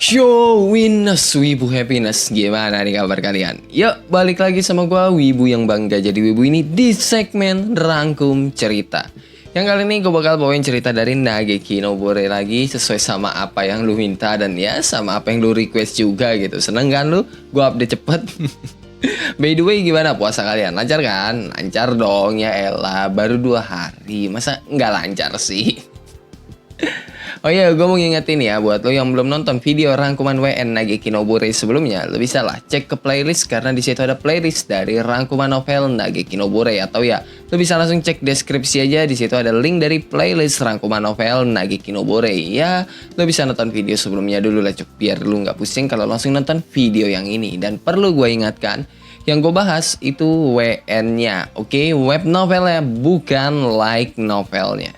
Showiness, Wibu Happiness. Gimana nih kabar kalian? Yuk, balik lagi sama gua, Wibu yang bangga jadi Wibu ini di segmen Rangkum Cerita. Yang kali ini gue bakal bawain cerita dari Nageki no Bore lagi, sesuai sama apa yang lu minta dan ya sama apa yang lu request juga gitu. Seneng kan lu? Gue update cepet. By the way, gimana puasa kalian? Lancar kan? Lancar dong, ya elah, baru 2 hari. Masa nggak lancar sih? Oh iya, gue mau ngingetin ya buat lo yang belum nonton video rangkuman WN Nageki no Bore sebelumnya, lo bisa lah cek ke playlist karena di situ ada playlist dari rangkuman novel Nageki no Bore, atau ya lo bisa langsung cek deskripsi aja, di situ ada link dari playlist rangkuman novel Nageki no Bore. Ya, lo bisa nonton video sebelumnya dulu lah cuk, biar lo nggak pusing kalau langsung nonton video yang ini. Dan perlu gue ingatkan, yang gue bahas itu WN-nya, oke? Web novelnya, bukan light novelnya.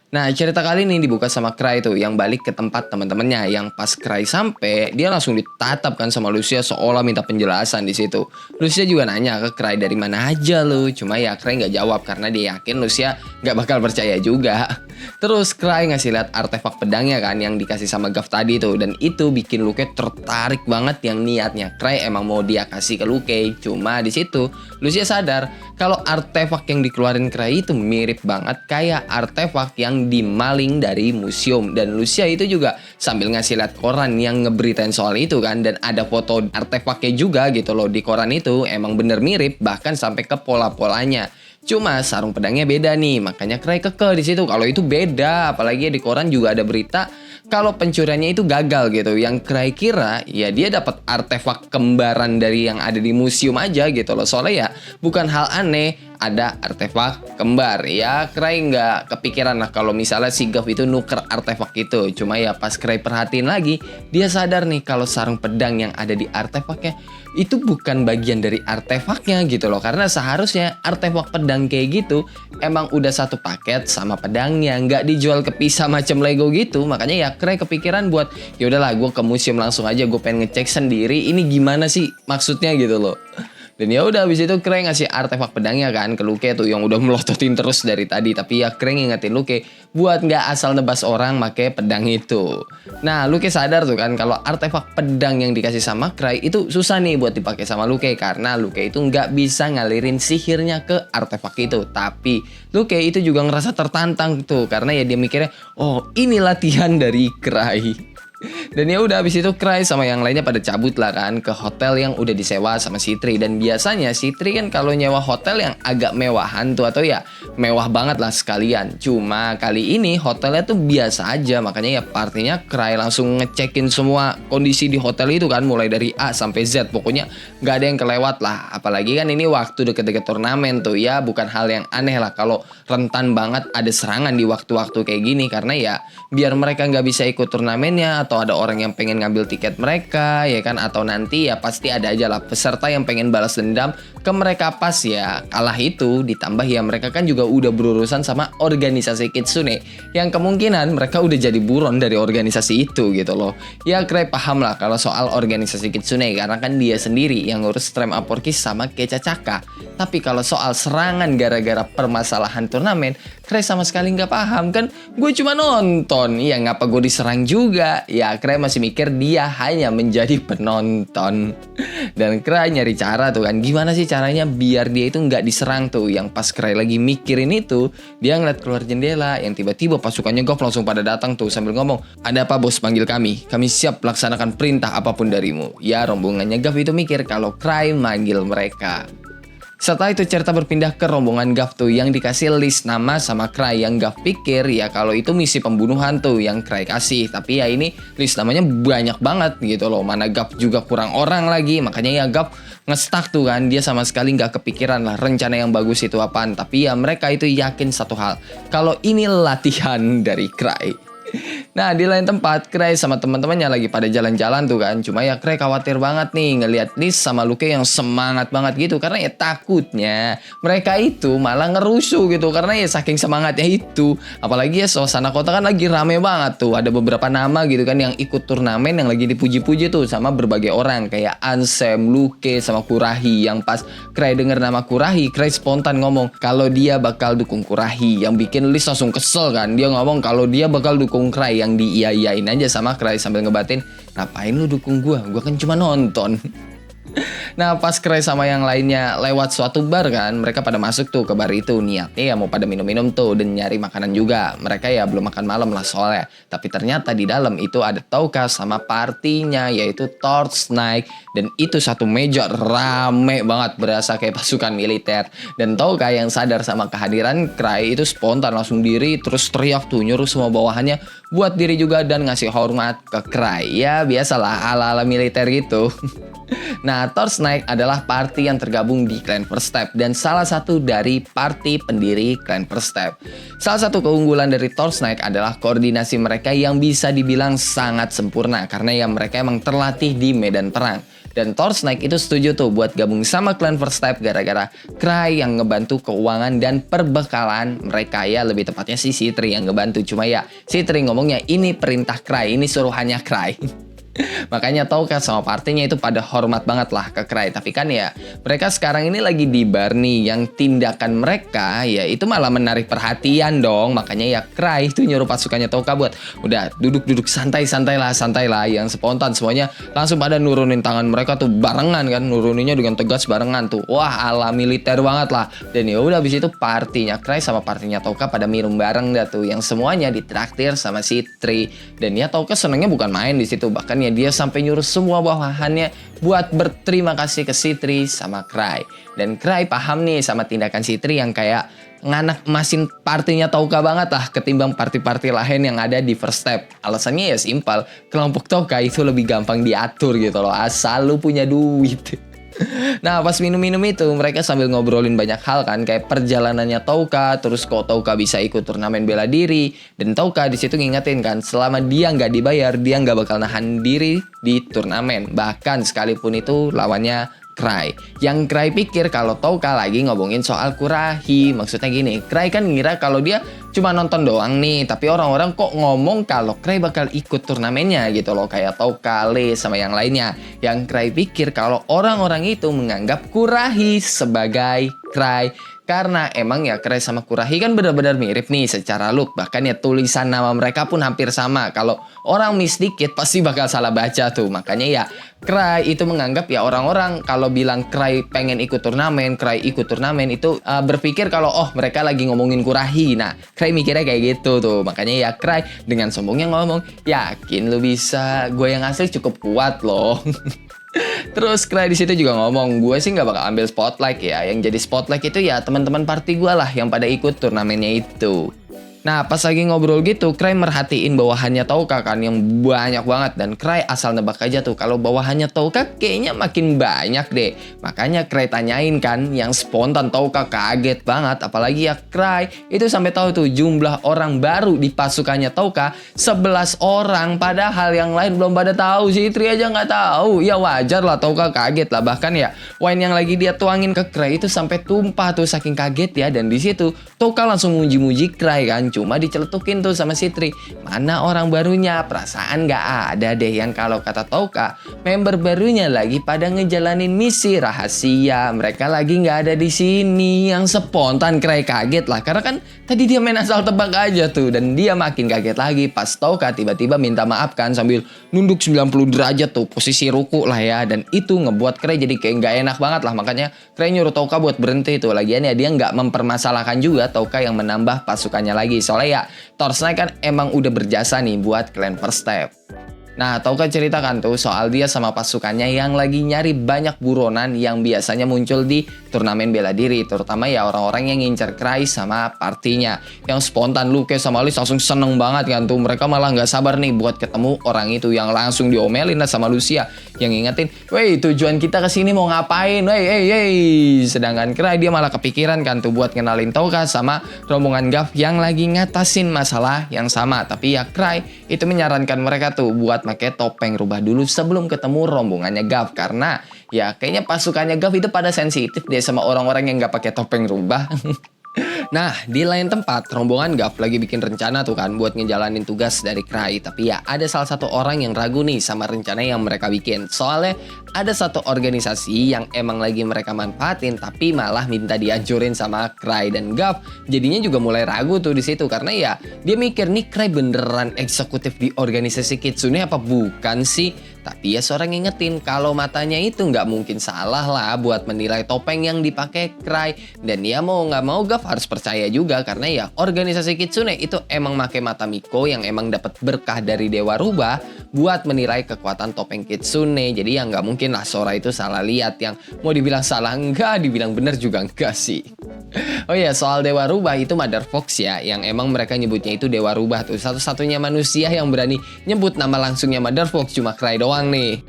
Nah, cerita kali ini dibuka sama Cry tuh, yang balik ke tempat teman-temannya. Yang pas Cry sampai, dia langsung ditatapkan sama Lucia seolah minta penjelasan di situ. Lucia juga nanya ke Cry, dari mana aja lu? Cuma ya Cry nggak jawab karena dia yakin Lucia nggak bakal percaya juga. Terus Cry ngasih lihat artefak pedangnya kan yang dikasih sama Gav tadi tuh, dan itu bikin Luke tertarik banget, yang niatnya Cry emang mau dia kasih ke Luke. Cuma di situ Lucia sadar kalau artefak yang dikeluarin Cry itu mirip banget kayak artefak yang dimaling dari museum. Dan Lucia itu juga sambil ngasih lihat koran yang ngeberitain soal itu kan, dan ada foto artefaknya juga gitu loh di koran itu, emang bener mirip bahkan sampai ke pola-polanya. Cuma sarung pedangnya beda nih, makanya Cry keke di situ kalau itu beda. Apalagi di koran juga ada berita kalau pencuriannya itu gagal gitu. Yang Cry kira ya dia dapat artefak kembaran dari yang ada di museum aja gitu loh. Soalnya ya bukan hal aneh ada artefak kembar. Ya Cry nggak kepikiran lah kalau misalnya si Gav itu nuker artefak itu. Cuma ya pas Cry perhatiin lagi, dia sadar nih kalau sarung pedang yang ada di artefaknya itu bukan bagian dari artefaknya gitu loh. Karena seharusnya artefak pedang kayak gitu emang udah satu paket sama pedangnya, nggak dijual kepisah macam Lego gitu. Makanya ya Cry kepikiran buat ya udahlah gue ke museum langsung aja, gue pengen ngecek sendiri ini gimana sih maksudnya gitu loh. Dan ya udah habis itu Cry ngasih artefak pedangnya kan ke Luke tuh yang udah melototin terus dari tadi. Tapi ya Cry ngingetin Luke buat nggak asal nebas orang make pedang itu. Nah Luke sadar tuh kan kalau artefak pedang yang dikasih sama Cry itu susah nih buat dipakai sama Luke, karena Luke itu nggak bisa ngalirin sihirnya ke artefak itu. Tapi Luke itu juga ngerasa tertantang tuh karena ya dia mikirnya, oh ini latihan dari Cry. Dan ya udah habis itu Cry sama yang lainnya pada cabut lah kan ke hotel yang udah disewa sama si Tri. Dan biasanya si Tri kan kalau nyewa hotel yang agak mewahan tuh, atau ya mewah banget lah sekalian. Cuma kali ini hotelnya tuh biasa aja, makanya ya partinya Cry langsung ngecekin semua kondisi di hotel itu kan, mulai dari A sampai Z. Pokoknya nggak ada yang kelewat lah. Apalagi kan ini waktu deket-deket turnamen tuh, ya bukan hal yang aneh lah kalau rentan banget ada serangan di waktu-waktu kayak gini. Karena ya biar mereka nggak bisa ikut turnamennya, atau ada orang yang pengen ngambil tiket mereka ya kan, atau nanti ya pasti ada aja lah peserta yang pengen balas dendam ke mereka pas ya kalah itu. Ditambah ya mereka kan juga udah berurusan sama organisasi Kitsune yang kemungkinan mereka udah jadi buron dari organisasi itu gitu loh. Ya Cry paham lah kalau soal organisasi Kitsune karena kan dia sendiri yang ngurus Stream Aporkis sama Kecacaka. Tapi kalau soal serangan gara-gara permasalahan turnamen, Cry sama sekali nggak paham kan. Gue cuma nonton, ya ngapa gue diserang juga. Ya Cry masih mikir dia hanya menjadi penonton. Dan Cry nyari cara tuh kan, gimana sih caranya biar dia itu nggak diserang tuh. Yang pas Cry lagi mikirin itu, dia ngeliat keluar jendela yang tiba-tiba pasukannya Gav langsung pada datang tuh sambil ngomong, ada apa bos panggil kami siap melaksanakan perintah apapun darimu. Ya rombongannya Gav itu mikir kalau Cry manggil mereka. Setelah itu cerita berpindah ke rombongan Gav tuh yang dikasih list nama sama Cry, yang Gav pikir ya kalau itu misi pembunuhan tuh yang Cry kasih. Tapi ya ini list namanya banyak banget gitu loh, mana Gav juga kurang orang lagi. Makanya ya Gav ngestak tuh kan, dia sama sekali nggak kepikiran lah rencana yang bagus itu apaan. Tapi ya mereka itu yakin satu hal, kalau ini latihan dari Cry. Nah di lain tempat Cry sama teman-temannya lagi pada jalan-jalan tuh kan. Cuma ya Cry khawatir banget nih ngelihat Nis sama Luke yang semangat banget gitu, karena ya takutnya mereka itu malah ngerusuh gitu karena ya saking semangatnya itu. Apalagi ya suasana kota kan lagi rame banget tuh, ada beberapa nama gitu kan yang ikut turnamen yang lagi dipuji-puji tuh sama berbagai orang kayak Ansem, Luke sama Kurahi. Yang pas Cry denger nama Kurahi, Cry spontan ngomong kalau dia bakal dukung Kurahi, yang bikin Lis langsung kesel kan. Dia ngomong kalau dia bakal dukung dukung Cry yang diiyain aja sama Cry sambil ngebatin, ngapain lu dukung gua kan cuma nonton. Nah pas Cry sama yang lainnya lewat suatu bar kan, mereka pada masuk tuh ke bar itu, niatnya ya mau pada minum-minum tuh dan nyari makanan juga. Mereka ya belum makan malam lah soalnya. Tapi ternyata di dalam itu ada Touka sama partinya yaitu Torch Knight. Dan itu satu meja rame banget, berasa kayak pasukan militer. Dan Touka yang sadar sama kehadiran Cry itu spontan langsung diri terus teriak tuh, nyuruh semua bawahannya buat diri juga dan ngasih hormat ke Cry. Ya biasalah ala-ala militer gitu. Nah, Torch Knight adalah party yang tergabung di Clan First Step dan salah satu dari party pendiri Clan First Step. Salah satu keunggulan dari Torch Knight adalah koordinasi mereka yang bisa dibilang sangat sempurna karena ya mereka emang terlatih di medan perang. Dan Torch Knight itu setuju tuh buat gabung sama Clan First Step gara-gara Cry yang ngebantu keuangan dan perbekalan mereka, ya lebih tepatnya si Citri yang ngebantu. Cuma ya Citri ngomongnya ini perintah Cry, ini suruhannya Cry. Makanya Touka sama partinya itu pada hormat banget lah ke Cry. Tapi kan ya mereka sekarang ini lagi di bar nih, yang tindakan mereka ya itu malah menarik perhatian dong. Makanya ya Cry itu nyuruh pasukannya Touka buat udah duduk-duduk santai lah, yang spontan semuanya langsung pada nurunin tangan mereka tuh barengan kan, nuruninnya dengan tegas barengan tuh. Wah ala militer banget lah. Dan ya udah habis itu partinya Cry sama partinya Touka pada minum bareng dah tuh, yang semuanya ditraktir sama Citri. Dan ya Touka senengnya bukan main di situ, bahkan ya dia sampai nyuruh semua bawahannya buat berterima kasih ke Citri sama Cry. Dan Cry paham nih sama tindakan Citri yang kayak nganak emasin partinya Touka banget lah ketimbang party-party lain yang ada di First Step. Alasannya ya simpel, kelompok Touka itu lebih gampang diatur gitu loh, asal lu punya duit. Nah pas minum-minum itu mereka sambil ngobrolin banyak hal kan, kayak perjalanannya Touka, terus kok Touka bisa ikut turnamen bela diri. Dan Touka di situ ngingetin kan, selama dia nggak dibayar dia nggak bakal nahan diri di turnamen, bahkan sekalipun itu lawannya Cry. Yang Cry pikir kalau Touka lagi ngomongin soal Kurahi. Maksudnya gini, Cry kan ngira kalau dia cuma nonton doang nih, tapi orang-orang kok ngomong kalau Cry bakal ikut turnamennya gitu loh, kayak Touka, Lee sama yang lainnya. Yang Cry pikir kalau orang-orang itu menganggap Kurahi sebagai Cry. Karena emang ya Cry sama Kurahi kan benar-benar mirip nih secara look. Bahkan ya tulisan nama mereka pun hampir sama. Kalau orang miss dikit pasti bakal salah baca tuh. Makanya ya Cry itu menganggap ya orang-orang kalau bilang Cry pengen ikut turnamen, Cry ikut turnamen itu berpikir kalau oh mereka lagi ngomongin Kurahi. Nah Cry mikirnya kayak gitu tuh. Makanya ya Cry dengan sombongnya ngomong, yakin lu bisa, gue yang asli cukup kuat loh. Terus Cry di situ juga ngomong, gue sih nggak bakal ambil spotlight ya. Yang jadi spotlight itu ya teman-teman party gue lah yang pada ikut turnamennya itu. Nah pas lagi ngobrol gitu, Cry merhatiin bawahannya Touka kan yang banyak banget. Dan Cry asal nebak aja tuh kalau bawahannya Touka kayaknya makin banyak deh. Makanya Cry tanyain kan, yang spontan Touka kaget banget. Apalagi ya Cry itu sampai tahu tuh jumlah orang baru di pasukannya Touka 11 orang. Padahal yang lain belum pada tahu, Citri aja nggak tahu. Ya wajar lah Touka kaget lah. Bahkan ya wine yang lagi dia tuangin ke Cry itu sampai tumpah tuh saking kaget ya. Dan di situ Touka langsung muji-muji Cry kan. Cuma diceletukin tuh sama Citri, mana orang barunya, perasaan gak ada deh. Yang kalau kata Touka, member barunya lagi pada ngejalanin misi rahasia, mereka lagi gak ada di sini. Yang spontan Cry kaget lah, karena kan tadi dia main asal tebak aja tuh. Dan dia makin kaget lagi pas Touka tiba-tiba minta maaf kan sambil nunduk 90 derajat tuh, posisi ruku lah ya. Dan itu ngebuat Cry jadi kayak gak enak banget lah. Makanya Cry nyuruh Touka buat berhenti tuh. Lagian ya dia gak mempermasalahkan juga Touka yang menambah pasukannya lagi. Soalnya ya Torch Knight kan emang udah berjasa nih buat Clan First Step. Nah, Touka ceritakan tuh soal dia sama pasukannya yang lagi nyari banyak buronan yang biasanya muncul di turnamen bela diri. Terutama ya orang-orang yang ngincer Cry sama partinya. Yang spontan Luke sama Liz langsung seneng banget kan tuh. Mereka malah nggak sabar nih buat ketemu orang itu, yang langsung diomelin sama Lucia. Yang ngingetin, wey tujuan kita kesini mau ngapain? Wey. Sedangkan Cry dia malah kepikiran kan tuh buat kenalin Touka sama rombongan Gav yang lagi ngatasin masalah yang sama. Tapi ya Cry itu menyarankan mereka tuh buat pakai topeng rubah dulu sebelum ketemu rombongannya Gav, karena ya kayaknya pasukannya Gav itu pada sensitif deh sama orang-orang yang nggak pakai topeng rubah. Nah, di lain tempat, rombongan Gav lagi bikin rencana tuh kan buat ngejalanin tugas dari Cry. Tapi ya ada salah satu orang yang ragu nih sama rencana yang mereka bikin. Soalnya ada satu organisasi yang emang lagi mereka manfaatin tapi malah minta dihancurin sama Cry dan Gav. Jadinya juga mulai ragu tuh di situ karena ya dia mikir nih Cry beneran eksekutif di organisasi Kitsune apa bukan sih? Tapi ya seorang ngingetin kalau matanya itu nggak mungkin salah lah buat menilai topeng yang dipakai Cry. Dan ya mau nggak mau Gav harus percaya juga karena ya organisasi Kitsune itu emang make mata Miko yang emang dapat berkah dari Dewa Rubah buat menilai kekuatan topeng Kitsune. Jadi ya nggak mungkin lah Sora itu salah lihat, yang mau dibilang salah enggak, dibilang bener juga enggak sih. Oh iya, soal Dewa Rubah itu Mother Fox ya, yang emang mereka nyebutnya itu Dewa Rubah tuh. Satu-satunya manusia yang berani nyebut nama langsungnya Mother Fox cuma Cry doang nih.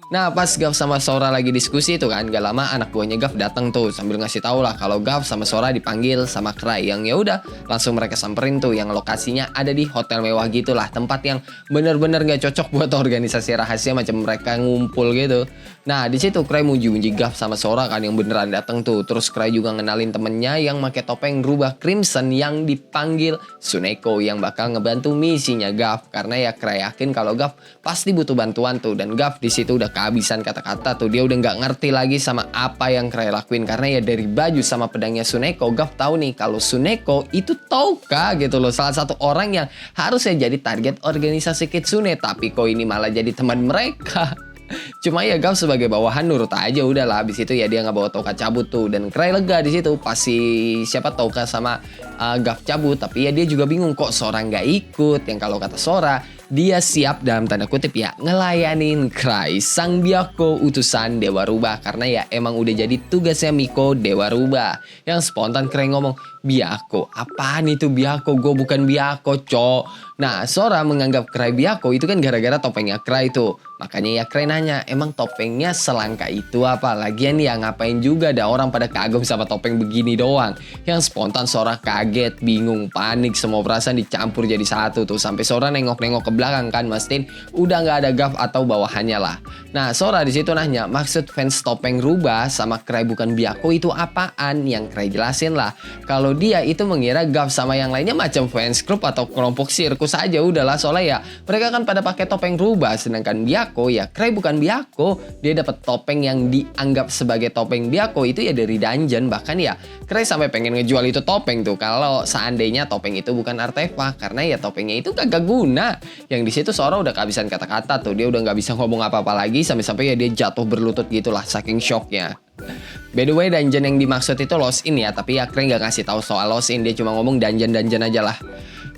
Nah, pas Gav sama Sora lagi diskusi itu kan, gak lama anak buahnya Gav datang tuh sambil ngasih tau lah kalau Gav sama Sora dipanggil sama Cry. Yang ya udah langsung mereka samperin tuh, yang lokasinya ada di hotel mewah gitulah, tempat yang bener-bener gak cocok buat organisasi rahasia macam mereka ngumpul gitu. Nah, di situ Cry muji-muji Gav sama Sora kan yang beneran datang tuh. Terus Cry juga ngenalin temennya yang pakai topeng rubah Crimson yang dipanggil Tsuneko yang bakal ngebantu misinya Gav. Karena ya Cry yakin kalau Gav pasti butuh bantuan tuh, dan Gav di situ udah kehabisan kata-kata tuh. Dia udah nggak ngerti lagi sama apa yang Cry lakuin karena ya dari baju sama pedangnya Tsuneko, Gav tahu nih kalau Tsuneko itu Touka gitu loh, salah satu orang yang harusnya jadi target organisasi Kitsune, tapi kok ini malah jadi teman mereka. Cuma ya Gav sebagai bawahan nurut aja udahlah. Habis itu ya dia nggak bawa Touka cabut tuh, dan Cry lega di situ pasti siapa Touka sama Gav cabut. Tapi ya dia juga bingung kok Sora nggak ikut, yang kalau kata Sora dia siap dalam tanda kutip ya ngelayanin Cry sang Byakko utusan Dewa Rubah, karena ya emang udah jadi tugasnya Miko Dewa Rubah. Yang spontan Cry ngomong, Byakko? Apaan itu Byakko? Gue bukan Byakko, cok. Nah, Sora menganggap Cry Byakko itu kan gara-gara topengnya Cry tuh. Makanya ya Cry nanya, emang topengnya selangka itu apa? Lagian ya ngapain juga ada orang pada kagum sama topeng begini doang. Yang spontan Sora kaget, bingung, panik, semua perasaan dicampur jadi satu tuh. Sampai Sora nengok-nengok ke belakang kan, mastiin udah nggak ada Gav atau bawahannya lah. Nah, Sora di situ nanya, maksud fans topeng rubah sama Cry bukan Byakko itu apaan? Yang Cry jelasin lah, kalau dia itu mengira Gav sama yang lainnya macam fans group atau kelompok sirkus aja udahlah. Soalnya ya mereka kan pada pakai topeng rubah, sedangkan Byakko ya Cry bukan Byakko. Dia dapat topeng yang dianggap sebagai topeng Byakko itu ya dari dungeon. Bahkan ya Cry sampai pengen ngejual itu topeng tuh kalau seandainya topeng itu bukan artefak, karena ya topengnya itu kagak guna. Yang di situ Sora udah kehabisan kata-kata tuh, dia udah nggak bisa ngomong apa-apa lagi, sampai-sampai ya dia jatuh berlutut gitulah saking shocknya. By the way, dungeon yang dimaksud itu Lost In ya, tapi ya Cry nggak ngasih tahu soal Lost In, dia cuma ngomong dungeon aja lah.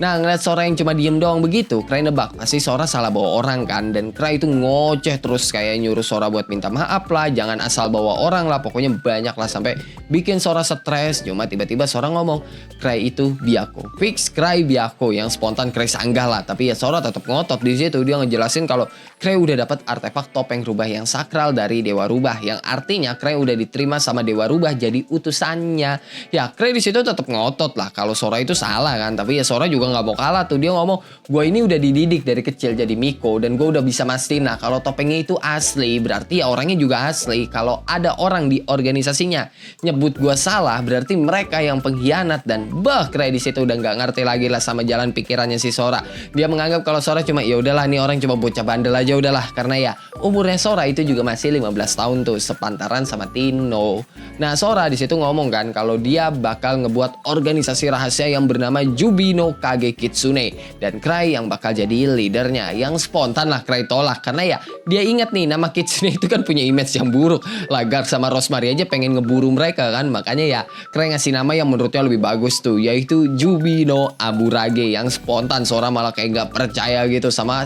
Nah, ngeliat Sora yang cuma diem doang begitu, Cry nebak pasti Sora salah bawa orang kan. Dan Cry itu ngoceh terus kayak nyuruh Sora buat minta maaf lah, jangan asal bawa orang lah, pokoknya banyak lah sampai bikin Sora stres. Cuma tiba-tiba Sora ngomong, Cry itu Byakko, fix Cry Byakko. Yang spontan Cry sanggah lah, tapi ya Sora tetap ngotot di situ. Dia ngejelasin kalau Cry udah dapat artefak topeng rubah yang sakral dari Dewa Rubah, yang artinya Cry udah diterima sama Dewa Rubah jadi utusannya. Ya Cry di situ tetap ngotot lah kalau Sora itu salah kan, tapi ya Sora juga nggak mau kalah tuh. Dia ngomong, gue ini udah dididik dari kecil jadi Miko, dan gue udah bisa mastiin nah kalau topengnya itu asli, berarti ya orangnya juga asli. Kalau ada orang di organisasinya nyebut gue salah, berarti mereka yang pengkhianat. Dan Cry di situ udah nggak ngerti lagi lah sama jalan pikirannya si Sora. Dia menganggap kalau Sora cuma ya udahlah nih orang cuma bocah bandel aja udahlah, karena ya umurnya Sora itu juga masih 15 tahun tuh, sepantaran sama Tino. Nah, Sora di situ ngomong kan kalau dia bakal ngebuat organisasi rahasia yang bernama Jubino Kage Kitsune, dan Cry yang bakal jadi leadernya. Yang spontan lah Cry tolak karena ya dia ingat nih nama Kitsune itu kan punya image yang buruk. Lagar sama Rosemary aja pengen ngeburu mereka kan, makanya ya Cry ngasih nama yang menurutnya lebih bagus tuh, yaitu Jubino Aburage. Yang spontan Sora malah kayak nggak percaya gitu sama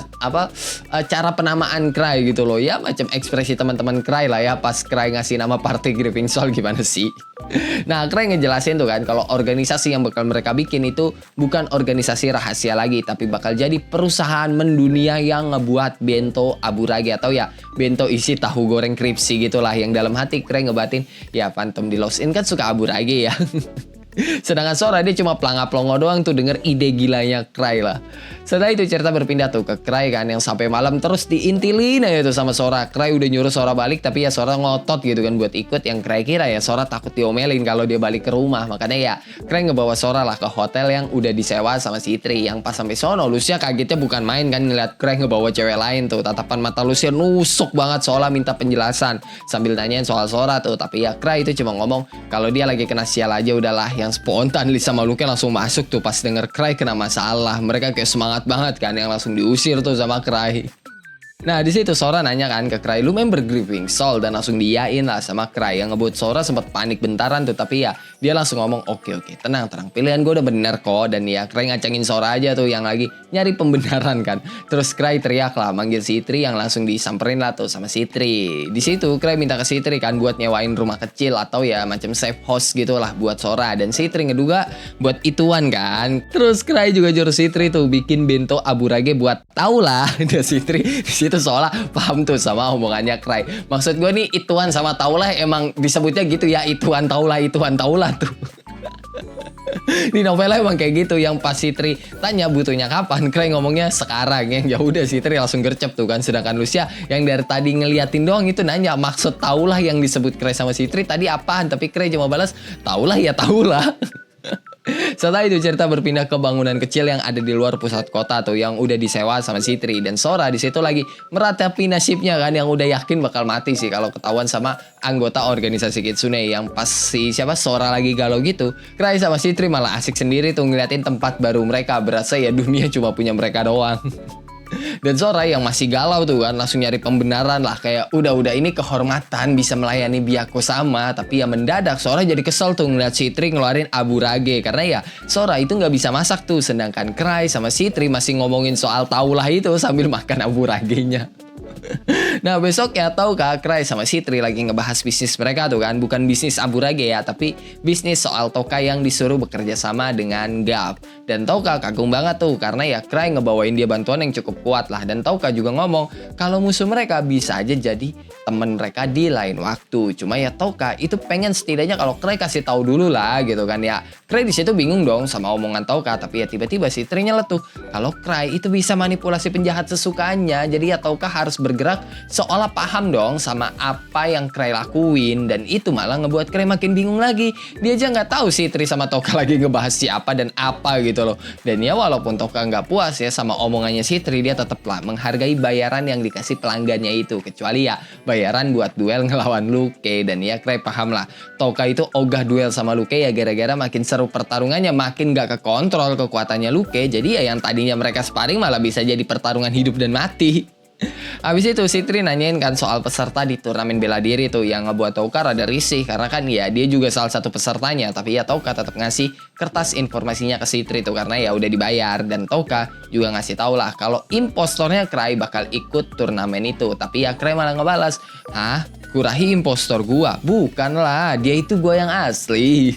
cara penamaan Cry gitu loh. Ya macam ekspresi teman-teman Cry lah ya pas Cry ngasih nama party Griffin Soul gimana sih. Nah, Cry ngejelasin tuh kan kalau organisasi yang bakal mereka bikin itu bukan organisasi rahasia lagi, tapi bakal jadi perusahaan mendunia yang ngebuat bento Aburage, atau ya bento isi tahu goreng kripsi gitulah. Yang dalam hati Cry ngebatin ya Phantom di Lost In kan suka Aburage ya. Sedangkan Sora dia cuma pelangap-pelongo doang tuh denger ide gilanya Cry lah. Setelah itu cerita berpindah tuh ke Cry kan yang sampai malam terus diintilin aja tuh sama Sora. Cry udah nyuruh Sora balik tapi ya Sora ngotot gitu kan buat ikut, yang Cry kira ya Sora takut diomelin kalau dia balik ke rumah. Makanya ya Cry ngebawa Sora lah ke hotel yang udah disewa sama si Itri. Yang pas sampai sono Lucia kagetnya bukan main kan ngeliat Cry ngebawa cewek lain tuh. Tatapan mata Lucia nusuk banget seolah minta penjelasan sambil nanyain soal Sora tuh. Tapi ya Cry itu cuma ngomong kalau dia lagi kena sial aja udahlah. Yang spontan Lisa sama Luke langsung masuk tuh pas denger Cry kena masalah. Mereka kayak semangat banget kan yang langsung diusir tuh sama Cry. Nah di situ Sora nanya kan ke Cry, lu member Grieving Soul, dan langsung diyain lah sama Cry yang ngebuat Sora sempat panik bentaran tuh, tapi ya dia langsung ngomong oke tenang pilihan gue udah bener kok. Dan ya Cry ngacangin Sora aja tuh yang lagi nyari pembenaran kan. Terus Cry teriak lah manggil si Itri yang langsung disamperin lah tuh sama si Itri. Di situ Cry minta ke si Itri kan buat nyewain rumah kecil atau ya macam safe house gitu lah buat Sora, dan si Itri ngeduga buat ituan kan. Terus Cry juga jurus si Itri tuh bikin bento aburage buat tau lah. Dan si Itri di situ seolah paham tuh sama omongannya Cry. Maksud gue nih ituan sama taulah emang disebutnya gitu ya, ituan taulah tuh. Di novelnya emang kayak gitu, yang pas si Tri tanya butuhnya kapan, Cry ngomongnya sekarang, yang ya udah si Tri langsung gercep tuh kan. Sedangkan Lucia yang dari tadi ngeliatin doang itu nanya maksud taulah yang disebut Cry sama si Tri tadi apaan, tapi Cry cuma balas taulah ya taulah. Setelah itu cerita berpindah ke bangunan kecil yang ada di luar pusat kota tuh yang udah disewa sama si Tri, dan Sora di situ lagi meratapi nasibnya kan yang udah yakin bakal mati sih kalau ketahuan sama anggota organisasi Kitsune. Yang pas si Sora lagi galau gitu, Cry sama si Tri malah asik sendiri tuh ngeliatin tempat baru mereka, berasa ya dunia cuma punya mereka doang. Dan Sora yang masih galau tuh kan langsung nyari pembenaran lah, kayak udah ini kehormatan bisa melayani Byakuya sama. Tapi ya mendadak Sora jadi kesel tuh ngeliat si Tri ngeluarin aburage karena ya Sora itu nggak bisa masak tuh, sedangkan Cry sama si Tri masih ngomongin soal taulah itu sambil makan aburagenya. Nah besok ya tahu kak, Cry sama si Tri lagi ngebahas bisnis mereka tuh kan. Bukan bisnis aburage ya, tapi bisnis soal Toka yang disuruh bekerja sama dengan Gap. Dan Toka kagum banget tuh karena ya Cry ngebawain dia bantuan yang cukup kuat lah. Dan Toka juga ngomong kalau musuh mereka bisa aja jadi temen mereka di lain waktu. Cuma ya Toka itu pengen setidaknya kalau Cry kasih tahu dulu lah gitu kan ya. Cry di situ bingung dong sama omongan Toka, tapi ya tiba-tiba si Tri nyeletuk kalau Cry itu bisa manipulasi penjahat sesukanya. Jadi ya Toka harus bergerak seolah paham dong sama apa yang Cry lakuin, dan itu malah ngebuat Cry makin bingung lagi. Dia aja nggak tahu si Tri sama Toka lagi ngebahas siapa dan apa gitu loh. Dan ya walaupun Toka nggak puas ya sama omongannya si Tri, dia tetaplah menghargai bayaran yang dikasih pelanggannya itu, kecuali ya bayaran buat duel ngelawan Luke. Dan ya Cry paham lah Toka itu ogah duel sama Luke ya gara-gara makin seru pertarungannya, makin nggak kekontrol kekuatannya Luke. Jadi ya yang tadinya mereka sparring malah bisa jadi pertarungan hidup dan mati. Habis itu si Tri nanyain kan soal peserta di turnamen bela diri tuh, yang ngebuat Toka rada risih karena kan ya dia juga salah satu pesertanya. Tapi ya Toka tetap ngasih kertas informasinya ke si Tri tuh karena ya udah dibayar. Dan Toka juga ngasih tau lah kalau impostornya Cry bakal ikut turnamen itu. Tapi ya Cry malah ngebalas, hah? Kurahi impostor gua? Bukan lah, dia itu gua yang asli.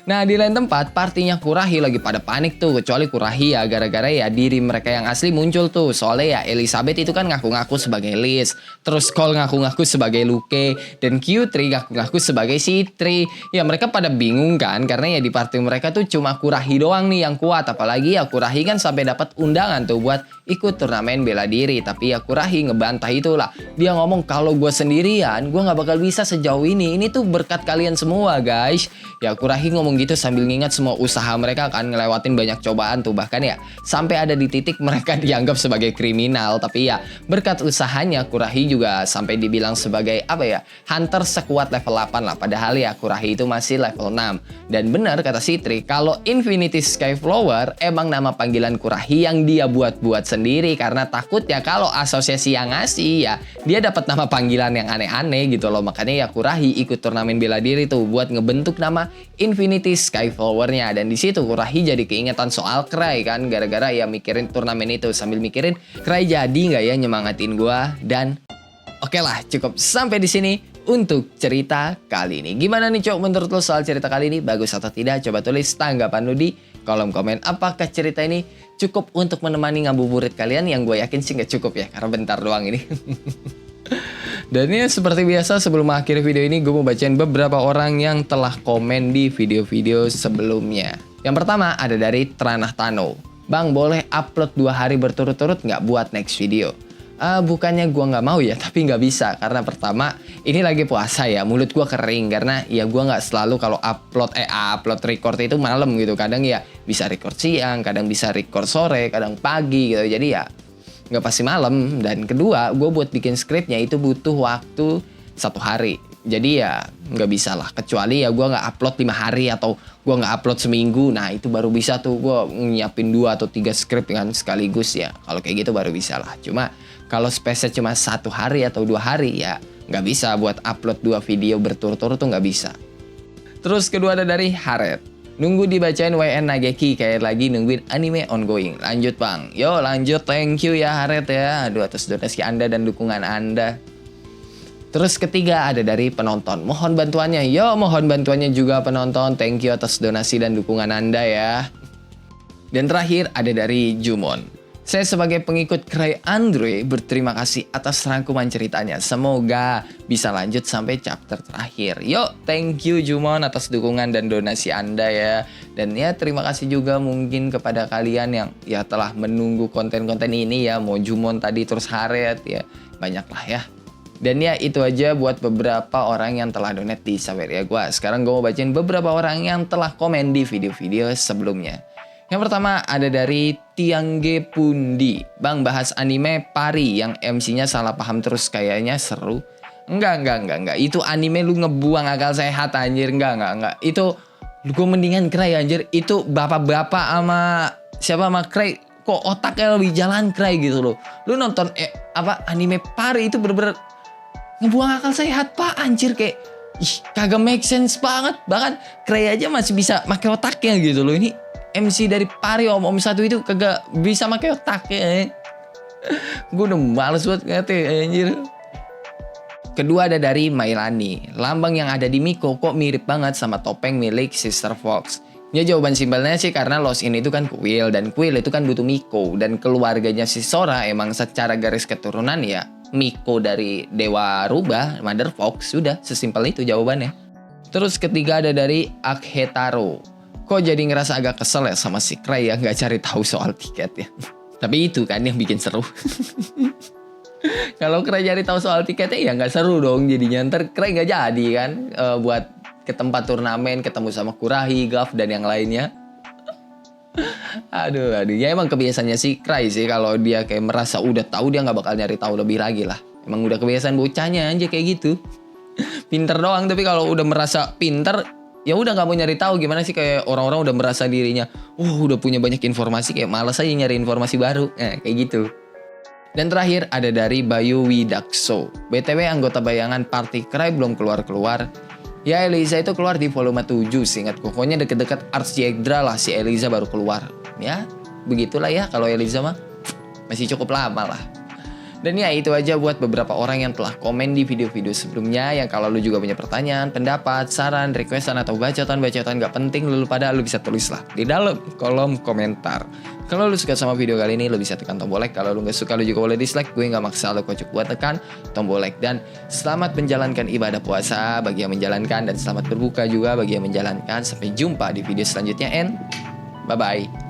Nah di lain tempat partinya Kurahi lagi pada panik tuh, kecuali Kurahi ya gara-gara ya diri mereka yang asli muncul tuh. Soalnya ya Elizabeth itu kan ngaku-ngaku sebagai Liz, terus Cole ngaku-ngaku sebagai Luke, dan Q3 ngaku-ngaku sebagai si Tri. Ya mereka pada bingung kan karena ya di party mereka tuh cuma Kurahi doang nih yang kuat. Apalagi ya Kurahi kan sampai dapat undangan tuh buat ikut turnamen bela diri. Tapi ya Kurahi ngebantah itulah. Dia ngomong kalau gue sendirian gue nggak bakal bisa sejauh ini tuh berkat kalian semua guys. Ya Kurahi ngomong gitu sambil ngingat semua usaha mereka kan ngelewatin banyak cobaan tuh, bahkan ya sampai ada di titik mereka dianggap sebagai kriminal. Tapi ya berkat usahanya Kurahi juga sampai dibilang sebagai apa ya, hunter sekuat level 8 lah, padahal ya Kurahi itu masih level 6. Dan benar kata si Tri kalau Infinity Skyflower emang nama panggilan Kurahi yang dia buat-buat sendiri karena takutnya kalau asosiasi yang ngasih ya dia dapat nama panggilan yang aneh-aneh gitu loh. Makanya ya Kurahi ikut turnamen bela diri tuh buat ngebentuk nama Infinity Skyflower-nya. Dan di situ Kurahi jadi keingetan soal Cry kan, gara-gara ya mikirin turnamen itu sambil mikirin Cry jadi nggak ya nyemangatin gua. Dan oke lah, cukup sampai di sini untuk cerita kali ini. Gimana nih cok menurut lo soal cerita kali ini? Bagus atau tidak? Coba tulis tanggapan lo di kolom komen. Apakah cerita ini cukup untuk menemani ngabuburit kalian? Yang gue yakin sih nggak cukup ya, karena bentar doang ini. Dan ya seperti biasa sebelum akhir video ini gue mau bacain beberapa orang yang telah komen di video-video sebelumnya. Yang pertama ada dari Tranah Tano. Bang, boleh upload 2 hari berturut-turut nggak buat next video? Bukannya gue nggak mau ya, tapi nggak bisa. Karena pertama, ini lagi puasa ya, mulut gue kering. Karena ya gue nggak selalu kalau upload record itu malam gitu. Kadang ya bisa record siang, kadang bisa record sore, kadang pagi gitu. Jadi ya nggak pasti malam. Dan kedua, gue buat bikin skripnya itu butuh waktu 1 hari. Jadi ya nggak bisa lah, kecuali ya gue nggak upload 5 hari atau gue nggak upload seminggu. Nah itu baru bisa tuh gue nyiapin 2 atau 3 skrip kan sekaligus ya. Kalau kayak gitu baru bisa lah. Cuma kalau space-nya cuma 1 hari atau 2 hari ya nggak bisa buat upload 2 video berturut-turut tuh nggak bisa. Terus kedua ada dari Haret. Nunggu dibacain WN Nageki kayak lagi nungguin anime ongoing. Lanjut bang. Yo lanjut, thank you ya Haret ya. Aduh atas donasi Anda dan dukungan Anda. Terus ketiga ada dari penonton. Mohon bantuannya. Yo mohon bantuannya juga penonton. Thank you atas donasi dan dukungan Anda ya. Dan terakhir ada dari Jumon. Saya sebagai pengikut Cray Andre berterima kasih atas rangkuman ceritanya. Semoga bisa lanjut sampai chapter terakhir. Yuk, thank you Jumon atas dukungan dan donasi Anda ya. Dan ya terima kasih juga mungkin kepada kalian yang ya telah menunggu konten-konten ini ya. Mau Jumon tadi terus Haret ya. Banyak lah ya. Dan ya itu aja buat beberapa orang yang telah donate di Saweria gua. Sekarang gue mau bacain beberapa orang yang telah komen di video-video sebelumnya. Yang pertama ada dari Tiangge Pundi. Bang, bahas anime Pari yang MC-nya salah paham terus kayaknya seru. Enggak. Itu anime lu ngebuang akal sehat anjir. Enggak. Itu gue mendingan Cray anjir. Itu bapak-bapak sama Cray. Kok otaknya lebih jalan Cray gitu loh. Lu nonton anime Pari itu bener-bener ngebuang akal sehat pak anjir, kayak kagak make sense banget. Bahkan Cray aja masih bisa pakai otaknya gitu loh. Ini MC dari Pari om satu itu kagak bisa pakai otaknya. Gue udah males buat ngerti anjir. Kedua ada dari Mailani. Lambang yang ada di Miko kok mirip banget sama topeng milik Sister Fox. Ya jawaban simpelnya sih karena Lost In itu kan kuil. Dan kuil itu kan butuh Miko. Dan keluarganya si Sora emang secara garis keturunan ya Miko dari Dewa Rubah, Mother Fox. Sudah, sesimpel itu jawabannya. Terus ketiga ada dari Akhetaro. Kok jadi ngerasa agak kesel ya sama si Cray ya gak cari tahu soal tiket ya. Tapi itu kan yang bikin seru. Kalau Cray cari tahu soal tiketnya ya gak seru dong jadinya. Ntar Cray gak jadi kan buat ke tempat turnamen, ketemu sama Kurahi, Gaf, dan yang lainnya. Aduh. Ya emang kebiasaannya si Cray sih. Kalau dia kayak merasa udah tahu dia gak bakal nyari tahu lebih lagi lah. Emang udah kebiasaan bocahnya aja kayak gitu. Pinter doang, tapi kalau udah merasa pinter ya udah nggak mau nyari tahu. Gimana sih kayak orang-orang udah merasa dirinya udah punya banyak informasi, kayak malas aja nyari informasi baru. Kayak gitu. Dan terakhir ada dari Bayu Widakso. BTW anggota bayangan party Cray belum keluar-keluar. Ya Eliza itu keluar di volume 7 seingat pokoknya deket-deket Arts Yegdra lah si Eliza baru keluar. Ya begitulah ya kalau Eliza mah masih cukup lama lah. Dan ya itu aja buat beberapa orang yang telah komen di video-video sebelumnya. Yang kalau lu juga punya pertanyaan, pendapat, saran, requestan atau bacotan-bacotan gak penting lu bisa tulis lah di dalam kolom komentar. Kalau lu suka sama video kali ini lu bisa tekan tombol like. Kalau lu gak suka lu juga boleh dislike. Gue gak maksa lu kocok buat tekan tombol like. Dan selamat menjalankan ibadah puasa bagi yang menjalankan. Dan selamat berbuka juga bagi yang menjalankan. Sampai jumpa di video selanjutnya and bye-bye.